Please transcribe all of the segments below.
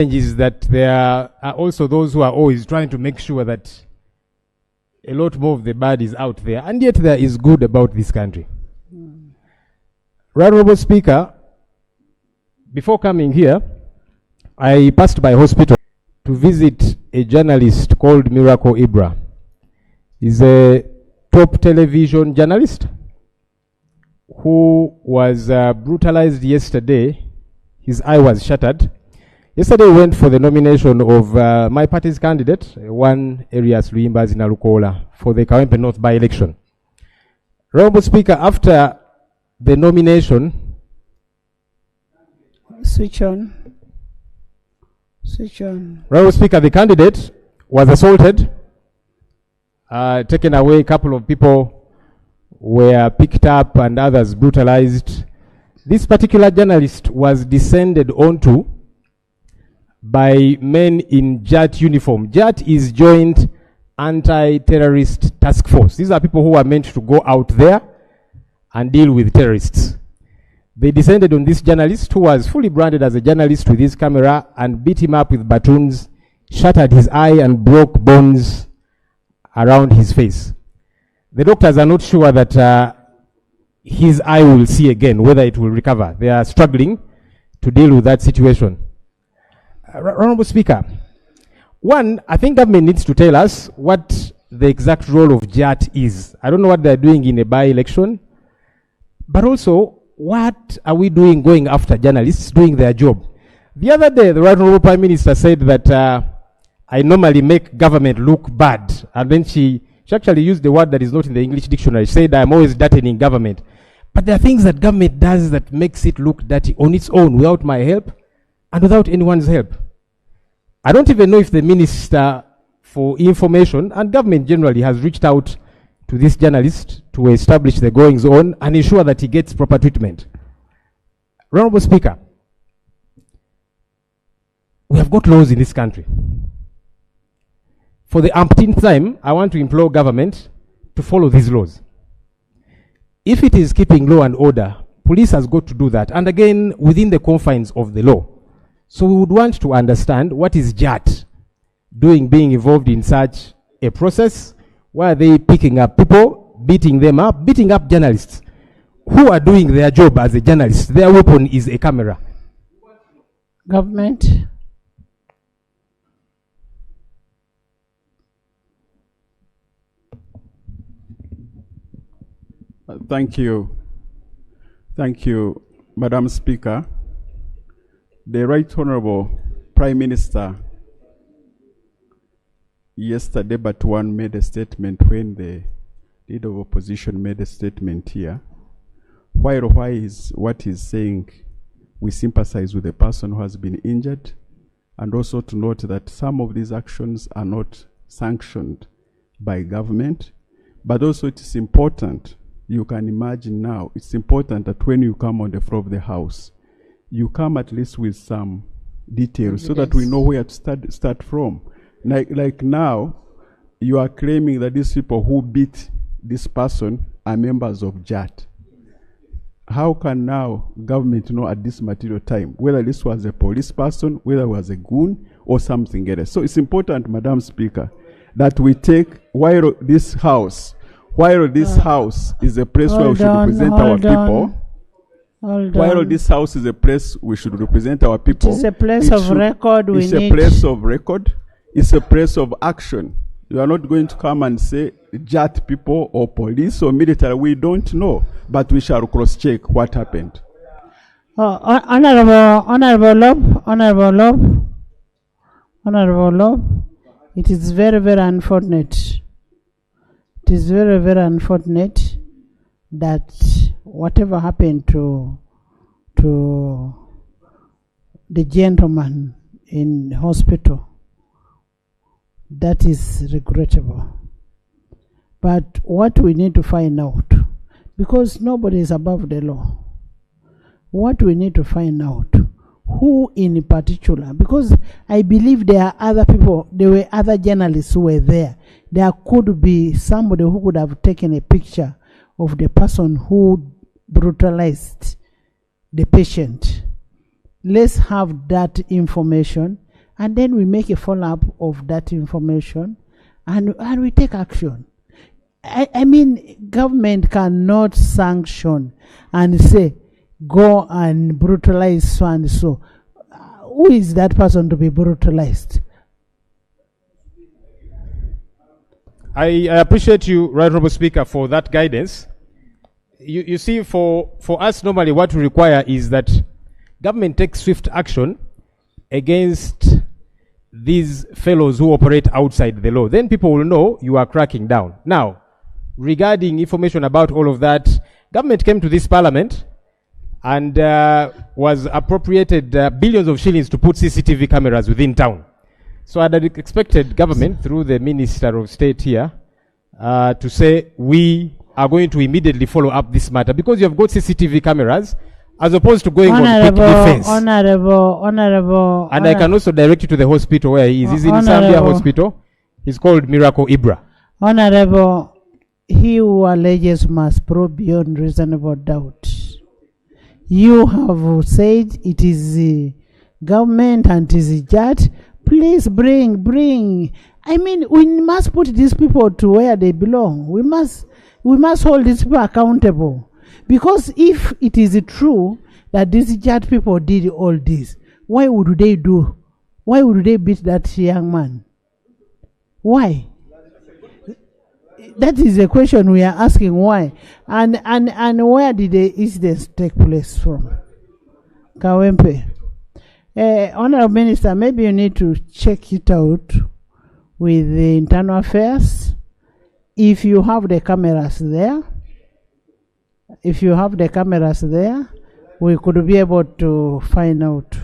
Is that there are also those who are always trying to make sure that a lot more of the bad is out there, and yet there is good about this country. Right Honorable Speaker, before coming here, I passed by hospital to visit a journalist called Miracle Ibra. He's a top television journalist who was brutalized yesterday. His eye was shattered. Yesterday we went for the nomination of my party's candidate, one Arias Luimbazi Nalukola, for the Kawempe North by-election. Honorable Speaker, after the nomination... Switch on. Switch on. Honorable Speaker, the candidate was assaulted, taken away. A couple of people were picked up and others brutalized. This particular journalist was descended onto by men in JAT uniform. JAT is Joint Anti-Terrorist Task Force. These are people who are meant to go out there and deal with terrorists. They descended on this journalist who was fully branded as a journalist with his camera and beat him up with batons, shattered his eye and broke bones around his face. The doctors are not sure that his eye will see again, whether it will recover. They are struggling to deal with that situation. Honorable Speaker, one, I think government needs to tell us what the exact role of JAT is. I don't know what they're doing in a by-election, but also what are we doing going after journalists doing their job? The other day, the Right Honorable Prime Minister said that I normally make government look bad, and then she actually used the word that is not in the English dictionary. She said I'm always dirty in government. But there are things that government does that makes it look dirty on its own without my help and without anyone's help. I don't even know if the Minister for Information and government generally has reached out to this journalist to establish the goings on and ensure that he gets proper treatment. Honorable Speaker, we have got laws in this country. For the umpteenth time, I want to implore government to follow these laws. If it is keeping law and order, police has got to do that, and again, within the confines of the law. So we would want to understand what is JAT doing, being involved in such a process. Why are they picking up people, beating them up, beating up journalists who are doing their job as a journalist? Their weapon is a camera. Government. Thank you. Thank you, Madam Speaker. The Right Honorable Prime Minister yesterday but one made a statement when the leader of opposition made a statement here. What he's saying, we sympathize with the person who has been injured, and also to note that some of these actions are not sanctioned by government, but also it is important. You can imagine now, it's important that when you come on the floor of the House, you come at least with some details so that we know where to start from. Like now, you are claiming that these people who beat this person are members of JAT. How can now government know at this material time whether this was a police person, whether it was a goon, or something else? So it's important, Madam Speaker, that we take, while this House is a place where we should represent our people. While this House is a place we should represent our people. It's a place of record. It's a place of record. It's a place of action. You are not going to come and say JAT people or police or military. We don't know, but we shall cross-check what happened. Honorable LOP, it is very, very unfortunate. It is very, very unfortunate that whatever happened to the gentleman in hospital, that is regrettable. But what we need to find out, because nobody is above the law, what we need to find out, who in particular, because I believe there are other people, there were other journalists who were there. There could be somebody who could have taken a picture of the person who brutalized the patient. Let's have that information and then we make a follow-up of that information, and we take action. I mean, government cannot sanction and say, go and brutalize so and so. Who is that person to be brutalized? I appreciate you, Right Honourable Speaker, for that guidance. You see, for us, normally what we require is that government takes swift action against these fellows who operate outside the law. Then people will know you are cracking down. Now, regarding information about all of that, government came to this parliament and was appropriated billions of shillings to put CCTV cameras within town. So I'd expected government, through the Minister of State here, to say, we are going to immediately follow up this matter, because you have got CCTV cameras, as opposed to going on quick defense. Honorable. And I can also direct you to the hospital where he is. He's in Zambia Hospital. He's called Miracle Ibra. Honorable, he who alleges must prove beyond reasonable doubt. You have said it is the government and it is the judge. Please bring. I mean, we must put these people to where they belong. We must hold these people accountable. Because if it is true that these judge people did all this, why would they beat that young man? Why? That is the question we are asking, why? And where did the incidents take place from? Kawempe. Honorable Minister, maybe you need to check it out with the internal affairs. If you have the cameras there, we could be able to find out.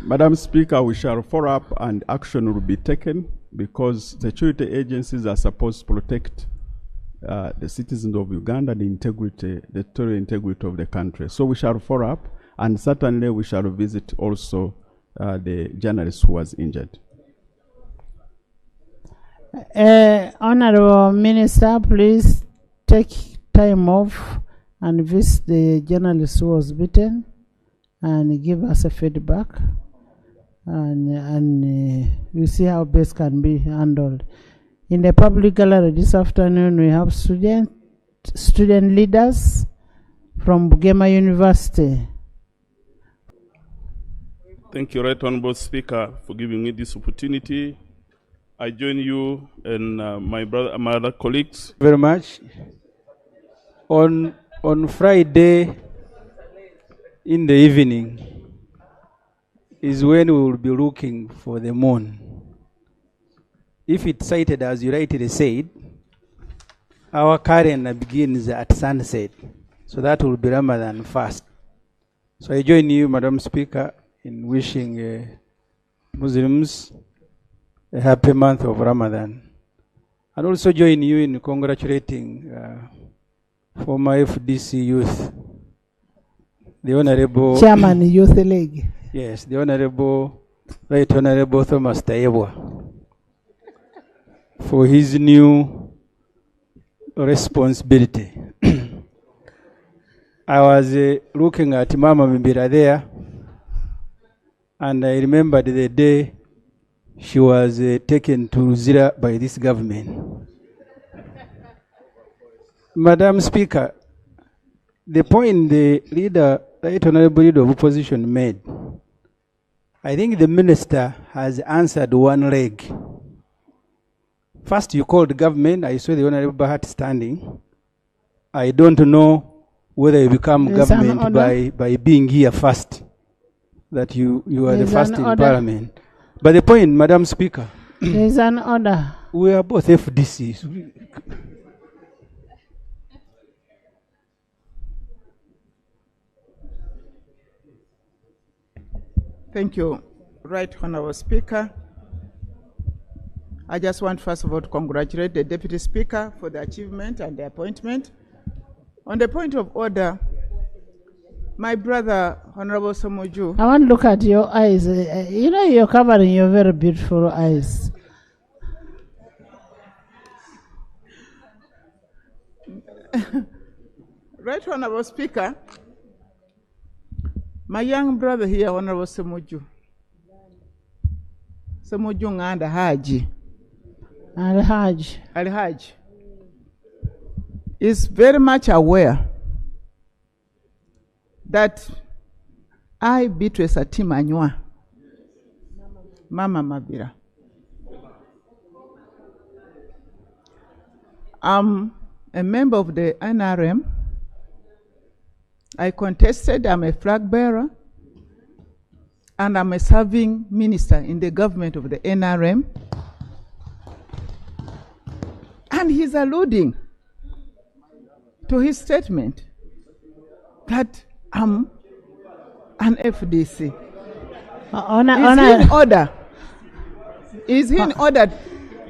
Madam Speaker, we shall follow up and action will be taken, because the security agencies are supposed to protect the citizens of Uganda, the territorial integrity of the country. So we shall follow up, and certainly we shall visit also the journalist who was injured. Honorable Minister, please take time off and visit the journalist who was beaten and give us a feedback, and we see how best can be handled. In the public gallery this afternoon, we have student leaders from Bugema University. Thank you, Right Honourable Speaker, for giving me this opportunity. I join you and my other colleagues. Very much. On Friday in the evening is when we will be looking for the moon. If it's sighted as you rightly said, our calendar begins at sunset. So that will be Ramadan fast. So I join you, Madam Speaker, in wishing Muslims a happy month of Ramadan. And also join you in congratulating former FDC youth, the Honorable Chairman Youth League. Yes, the Honorable, Right Honorable Thomas Tayebwa, for his new responsibility. I was looking at Mama Mimbira there, and I remembered the day she was taken to Luzira by this government. Madam Speaker, the point the Right Honorable Leader of Opposition made, I think the Minister has answered one leg. First, you called the government. I saw the Honorable Bahat standing. I don't know whether you become government by being here first, that you are the first in Parliament. But the point, Madam Speaker, there is an order. We are both FDCs. Thank you, Right Honourable Speaker. I just want first of all to congratulate the Deputy Speaker for the achievement and the appointment. On the point of order, my brother, Honourable Ssemujju. I want to look at your eyes. You know, you're covering your very beautiful eyes. Right Honourable Speaker, My young brother here, Honorable Ssemujju. Ssemujju Nganda Haji. Al-Haj is very much aware that I, Beatrice Atimanywa, Mama Mabira, I'm a member of the NRM. I contested, I'm a flag bearer, and I'm a serving minister in the government of the NRM. And he's alluding to his statement that I'm an FDC. Is he in order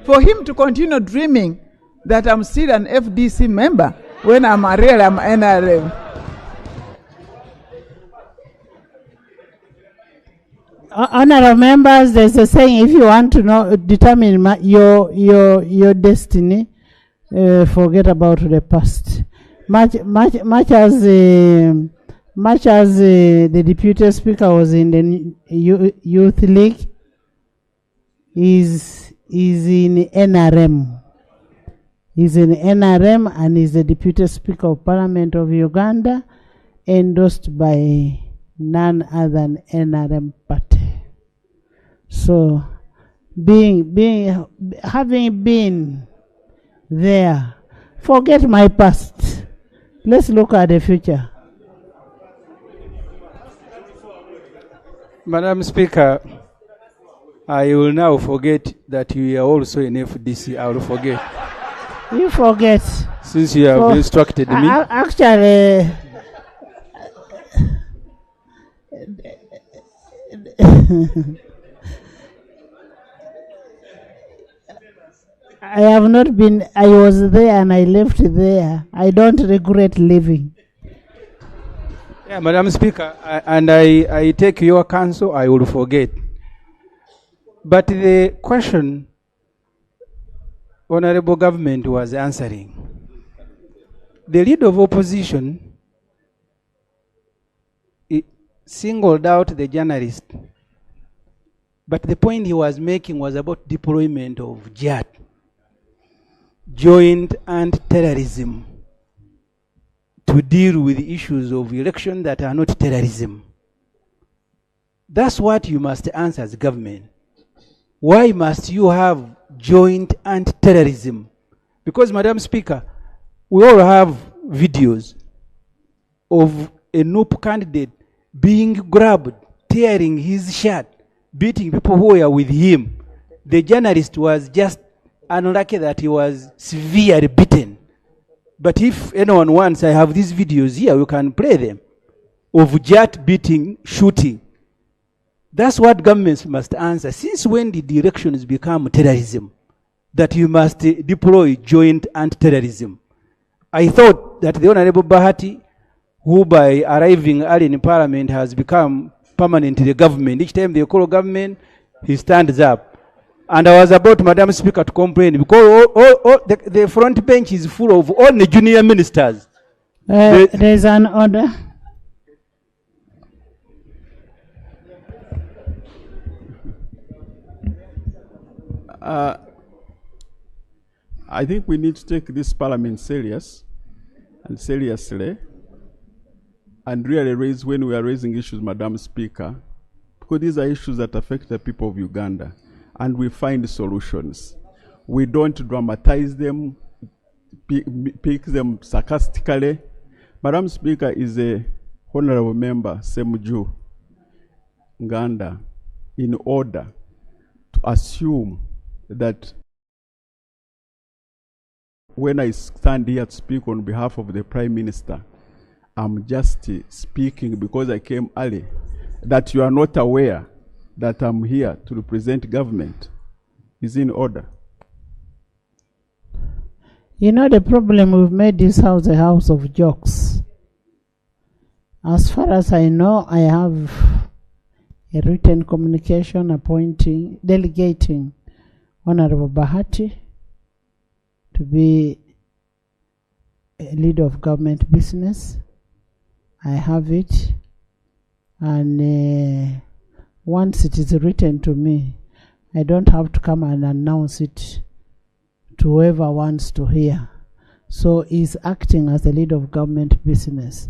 for him to continue dreaming that I'm still an FDC member when I'm a real NRM? Honorable members, there's a saying: if you want to know, determine your destiny, forget about the past. Much as the deputy speaker was in the youth league, is in NRM. He's in NRM and is the deputy speaker of Parliament of Uganda, endorsed by none other than NRM party. So, having been there, forget my past. Let's look at the future. Madam Speaker, I will now forget that you are also in FDC. I will forget. You forget. Since you have instructed me. Actually, I have not been, I was there and I left there. I don't regret leaving. Yeah, Madam Speaker, I take your counsel, I will forget. But the question Honorable Government was answering, the leader of opposition singled out the journalist, but the point he was making was about deployment of JAT, Joint Anti-Terrorism, to deal with issues of election that are not terrorism. That's what you must answer as government. Why must you have joint anti-terrorism? Because, Madam Speaker, we all have videos of a NUP candidate being grabbed, tearing his shirt, beating people who were with him. The journalist was just unlucky that he was severely beaten. But if anyone wants, I have these videos here, we can play them, of jet beating, shooting. That's what governments must answer. Since when did the elections become terrorism? That you must deploy joint anti-terrorism. I thought that the Honorable Bahati, who by arriving early in Parliament has become permanent in the government. Each time they call government, he stands up. And I was about, Madam Speaker, to complain because the front bench is full of all the junior ministers. There's an order. I think we need to take this parliament seriously, and really raise, when we are raising issues, Madam Speaker, because these are issues that affect the people of Uganda, and we find solutions. We don't dramatize them, pick them sarcastically. Madam Speaker is a honorable member, Ssemujju Uganda, in order to assume that when I stand here to speak on behalf of the Prime Minister, I'm just speaking because I came early, that you are not aware that I'm here to represent government is in order. You know, the problem, we've made this house a house of jokes. As far as I know, I have a written communication delegating Honorable Bahati to be a leader of government business. I have it. And once it is written to me, I don't have to come and announce it to whoever wants to hear. So he's acting as the lead of government business.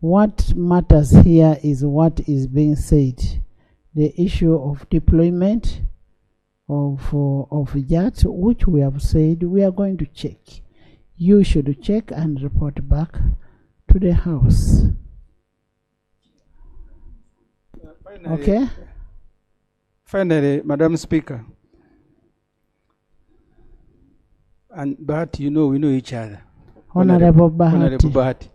What matters here is what is being said. The issue of deployment of yachts, which we have said we are going to check. You should check and report back to the House. Okay? Finally, Madam Speaker, and Bahati, you know, we know each other. Honorable Bahati. Honorable Bahati.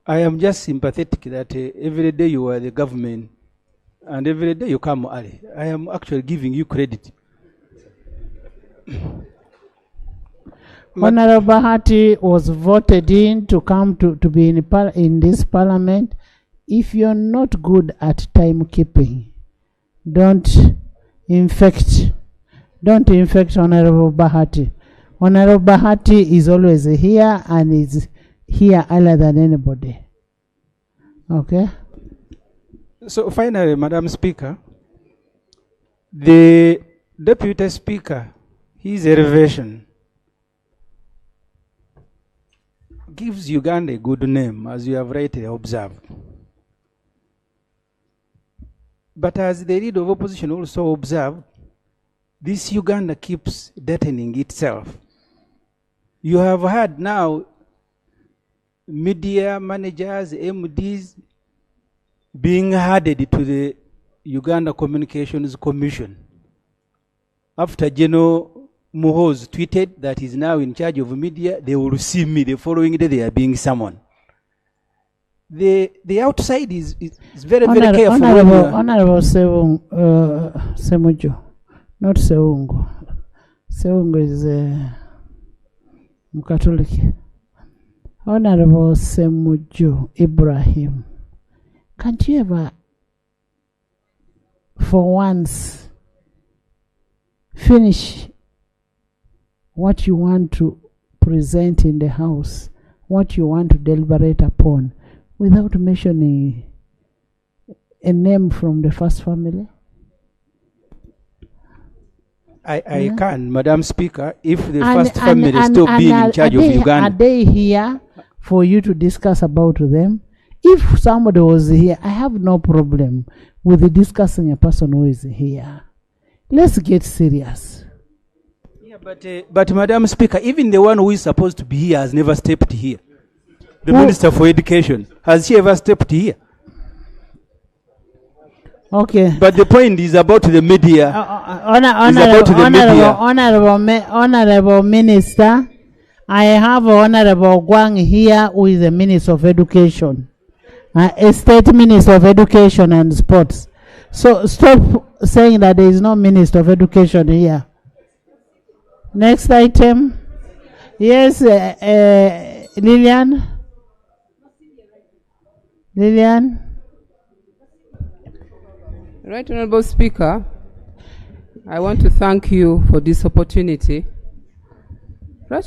I am just sympathetic that every day you are the government and every day you come early. I am actually giving you credit. Honorable Bahati was voted in to come to be in this parliament. If you're not good at timekeeping, don't infect Honorable Bahati. Honorable Bahati is always here and is here earlier than anybody. Okay? So finally, Madam Speaker, the Deputy Speaker, his elevation gives Uganda a good name, as you have rightly observed. But as the leader of opposition also observed, this Uganda keeps deadening itself. You have had now media managers, MDs, being added to the Uganda Communications Commission. After General Muhoozi tweeted that he's now in charge of media, they will see me the following day they are being summoned. The outside is very, very careful. Honorable Ssemujju, not Seungu. Seungu is Catholic. Honorable Ssemujju Ibrahim, can't you ever, for once, finish what you want to present in the House, what you want to deliberate upon, without mentioning a name from the first family? I can, Madam Speaker, if the first family is still being in charge of Uganda. Are they here for you to discuss about them? If somebody was here, I have no problem with discussing a person who is here. Let's get serious. Yeah, but Madam Speaker, even the one who is supposed to be here has never stepped here. The Minister for Education, has she ever stepped here? Okay. But the point is about the media. Honorable Minister, I have Honorable Gwang here, who is the Minister of Education, a State Minister of Education and Sports. So stop saying that there is no Minister of Education here. Next item. Yes, Lillian. Right, Honorable Speaker, I want to thank you for this opportunity. Right,